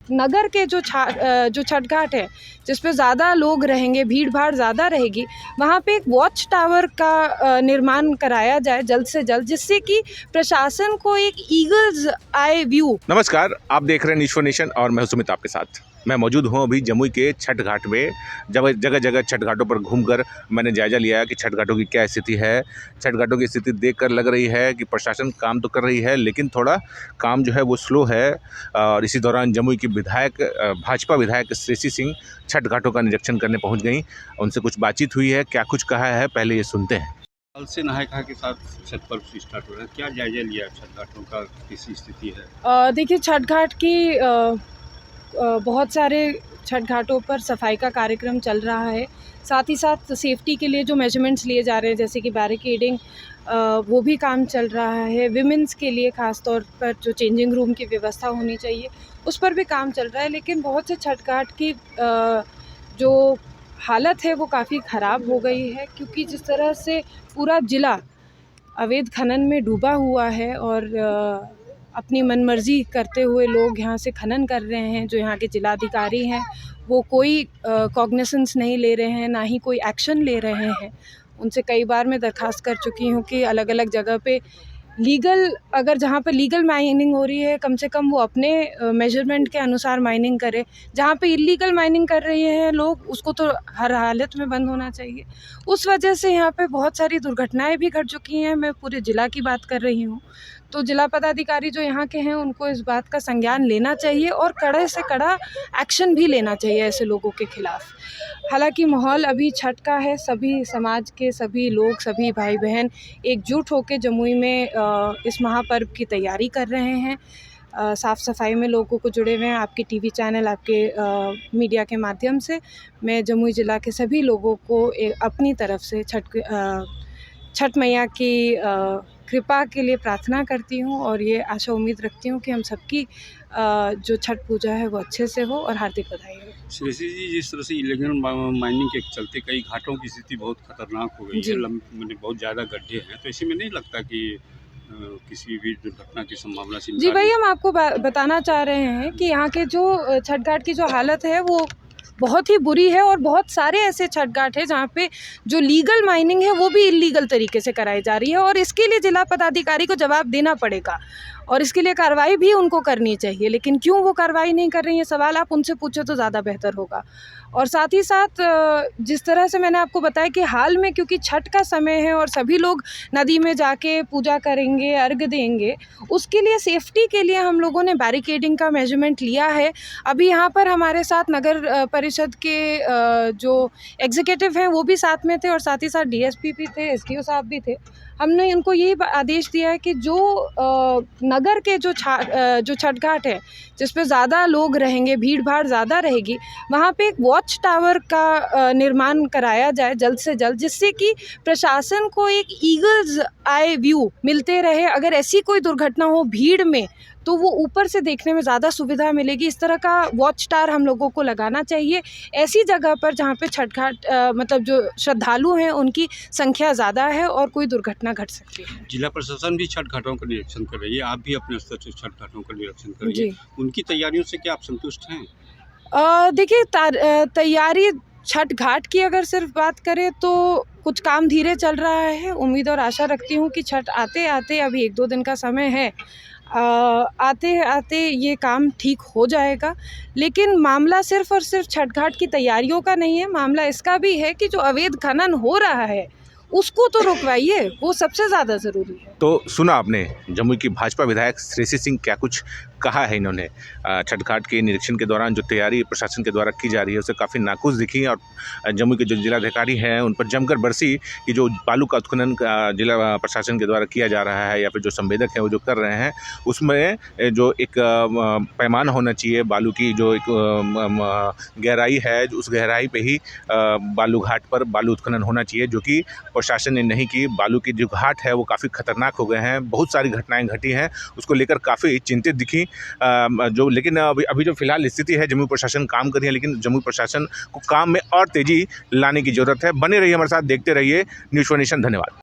नगर के जो छठ घाट है जिस पे ज़्यादा लोग रहेंगे, भीड़ भाड़ ज़्यादा रहेगी, वहाँ पे एक वॉच टावर का निर्माण कराया जाए जल्द से जल्द, जिससे कि प्रशासन को एक ईगल्स आई व्यू। नमस्कार, आप देख रहे हैं न्यूज़ फॉर नेशन और मैं सुमित आपके साथ। मैं मौजूद हूं अभी जमुई के छठ घाट में। जगह जगह छठ घाटों पर घूमकर मैंने जायज़ा लिया कि छठ घाटों की क्या स्थिति है। छठ घाटों की स्थिति देखकर लग रही है कि प्रशासन काम तो कर रही है, लेकिन थोड़ा काम जो है वो स्लो है। और इसी दौरान जमुई की भाजपा विधायक श्रेयसी सिंह छठ घाटों का निरीक्षण करने पहुँच गई। उनसे कुछ बातचीत हुई है, क्या कुछ कहा है, पहले ये सुनते हैं। कल से नहाय खाय के साथ छठ पर्व स्टार्ट हो रहा है, क्या जायजा लिया छठ घाटों का, कैसी स्थिति है? देखिए, छठ घाट की बहुत सारे छठ घाटों पर सफाई का कार्यक्रम चल रहा है। साथ ही साथ सेफ्टी के लिए जो मेजरमेंट्स लिए जा रहे हैं, जैसे कि बैरिकेडिंग, वो भी काम चल रहा है। विमेंस के लिए ख़ास तौर पर जो चेंजिंग रूम की व्यवस्था होनी चाहिए, उस पर भी काम चल रहा है। लेकिन बहुत से छठ घाट की जो हालत है वो काफ़ी ख़राब हो गई है, क्योंकि जिस तरह से पूरा ज़िला अवैध खनन में डूबा हुआ है और अपनी मनमर्जी करते हुए लोग यहाँ से खनन कर रहे हैं। जो यहाँ के जिलाधिकारी हैं वो कोई कॉग्निसेंस नहीं ले रहे हैं, ना ही कोई एक्शन ले रहे हैं। उनसे कई बार मैं दरख्वास्त कर चुकी हूँ कि अलग अलग जगह पे अगर जहाँ पर लीगल माइनिंग हो रही है, कम से कम वो अपने मेजरमेंट के अनुसार माइनिंग करे। जहाँ पे इलीगल माइनिंग कर रहे हैं लोग, उसको तो हर हालत में बंद होना चाहिए। उस वजह से यहाँ पे बहुत सारी दुर्घटनाएं भी घट चुकी हैं। मैं पूरे ज़िला की बात कर रही हूँ। तो जिला पदाधिकारी जो यहाँ के हैं, उनको इस बात का संज्ञान लेना चाहिए और कड़े से कड़ा एक्शन भी लेना चाहिए ऐसे लोगों के खिलाफ। हालांकि माहौल अभी छठ का है, सभी समाज के सभी लोग, सभी भाई बहन एकजुट होकर जमुई में इस महापर्व की तैयारी कर रहे हैं। साफ़ सफाई में लोगों को जुड़े हुए हैं। आपके टीवी चैनल, आपके मीडिया के माध्यम से मैं जमुई ज़िला के सभी लोगों को अपनी तरफ से छठ मैया की कृपा के लिए प्रार्थना करती हूँ और ये आशा उम्मीद रखती हूँ कि हम सबकी जो छठ पूजा है वो अच्छे से हो। और हार्दिक बधाई हो। श्रेयसी जी, जिस तरह से इलीगल माइनिंग के चलते कई घाटों की स्थिति बहुत खतरनाक हो गई है, बहुत ज़्यादा गड्ढे हैं, तो इसी में नहीं लगता कि किसी भी दुर्घटना की संभावना? जी भाई, हम आपको बताना चाह रहे हैं कि यहाँ के जो छठ घाट की जो हालत है वो बहुत ही बुरी है। और बहुत सारे ऐसे छठ घाट है जहाँ पे जो लीगल माइनिंग है वो भी इलीगल तरीके से कराई जा रही है, और इसके लिए जिला पदाधिकारी को जवाब देना पड़ेगा और इसके लिए कार्रवाई भी उनको करनी चाहिए। लेकिन क्यों वो कार्रवाई नहीं कर रही है, सवाल आप उनसे पूछो तो ज़्यादा बेहतर होगा। और साथ ही साथ जिस तरह से मैंने आपको बताया कि हाल में क्योंकि छठ का समय है और सभी लोग नदी में जाके पूजा करेंगे, अर्घ देंगे, उसके लिए सेफ्टी के लिए हम लोगों ने बैरिकेडिंग का मेजरमेंट लिया है। अभी यहाँ पर हमारे साथ नगर परिषद के जो एग्जीक्यूटिव हैं वो भी साथ में थे, और साथ ही साथ डीएसपी भी थे, एसडीओ साहब भी थे। हमने उनको यही आदेश दिया है कि जो नगर के जो छठ घाट है जिस पे ज़्यादा लोग रहेंगे, भीड़ भाड़ ज़्यादा रहेगी, वहाँ पे एक वॉच टावर का निर्माण कराया जाए जल्द से जल्द, जिससे कि प्रशासन को एक ईगल्स आई व्यू मिलते रहे। अगर ऐसी कोई दुर्घटना हो भीड़ में तो वो ऊपर से देखने में ज़्यादा सुविधा मिलेगी। इस तरह का वॉच टावर हम लोगों को लगाना चाहिए ऐसी जगह पर जहाँ पे छठ घाट मतलब जो श्रद्धालु हैं उनकी संख्या ज़्यादा है और कोई दुर्घटना घट सकती है। जिला प्रशासन भी छठ घाटों का निरीक्षण कर रही है, आप भी अपने स्तर से छठ घाटों का निरीक्षण कर रही है, उनकी तैयारियों से क्या आप संतुष्ट हैं? देखिए, तैयारी छठ घाट की अगर सिर्फ बात करें तो कुछ काम धीरे चल रहा है। उम्मीद और आशा रखती हूँ कि छठ आते आते, अभी 1-2 दिन का समय है, आते आते ये काम ठीक हो जाएगा। लेकिन मामला सिर्फ और सिर्फ छठ घाट की तैयारियों का नहीं है, मामला इसका भी है कि जो अवैध खनन हो रहा है उसको तो रुकवाइए, वो सबसे ज़्यादा ज़रूरी है। तो सुना आपने जमुई की भाजपा विधायक श्रेयसी सिंह क्या कुछ कहा है इन्होंने। छठ घाट के निरीक्षण के दौरान जो तैयारी प्रशासन के द्वारा की जा रही है उससे काफ़ी नाखुश दिखी, और जमुई के जो जिलाधिकारी हैं उन पर जमकर बरसी कि जो बालू का उत्खनन जिला प्रशासन के द्वारा किया जा रहा है या फिर जो संवेदक हैं वो जो कर रहे हैं, उसमें जो एक पैमाना होना चाहिए, बालू की जो एक गहराई है, उस गहराई पे ही बालू घाट पर बालू उत्खनन होना चाहिए, जो कि प्रशासन ने नहीं की। बालू की जो घाट है वो काफ़ी खतरनाक हो गए हैं, बहुत सारी घटनाएं घटी हैं, उसको लेकर काफ़ी चिंतित दिखी। लेकिन अभी जो फिलहाल स्थिति है, जमुई प्रशासन काम कर रही है, लेकिन जमुई प्रशासन को काम में और तेज़ी लाने की ज़रूरत है। बने रहिए हमारे साथ, देखते रहिए न्यूज़ फॉर नेशन। धन्यवाद।